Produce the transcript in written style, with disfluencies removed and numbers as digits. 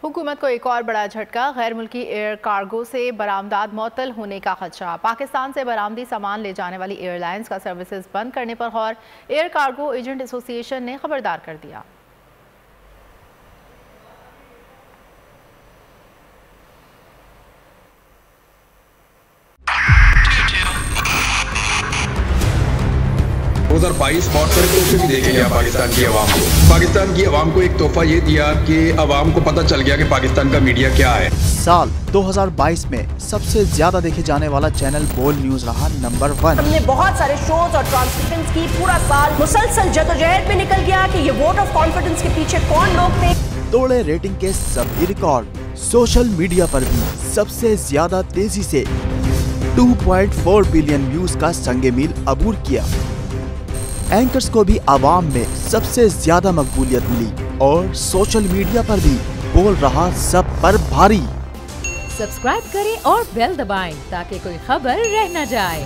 हुकूमत को एक और बड़ा झटका। गैर मुल्की एयर कार्गो से बरामदात मुअत्तल होने का खदशा। पाकिस्तान से बरामदी सामान ले जाने वाली एयरलाइंस का सर्विसेज बंद करने पर गौर। एयर कार्गो एजेंट एसोसिएशन ने खबरदार कर दिया। बहुत सारे तोहफे भी देके गया पाकिस्तान की आवाम को। पाकिस्तान की आवाम को एक तोहफा ये दिया कि आवाम को पता चल गया कि पाकिस्तान का मीडिया क्या है। साल 2022 में सबसे ज्यादा देखे जाने वाला चैनल बोल न्यूज रहा नंबर 1। हमने बहुत सारे शोज और ट्रांसमिशंस की। पूरा साल मुसलसल जदोजहद में निकल गया कि ये वोट ऑफ कॉन्फिडेंस के पीछे कौन लोग थे। तोड़े रेटिंग के सभी रिकॉर्ड। सोशल मीडिया पर भी सबसे ज्यादा तेजी से 2.4 बिलियन व्यूज का संगे मील अबूर किया। एंकर्स को भी आवाम में सबसे ज्यादा मकबूलियत मिली और सोशल मीडिया पर भी बोल रहा सब पर भारी। सब्सक्राइब करें और बेल दबाएं ताकि कोई खबर रह न जाए।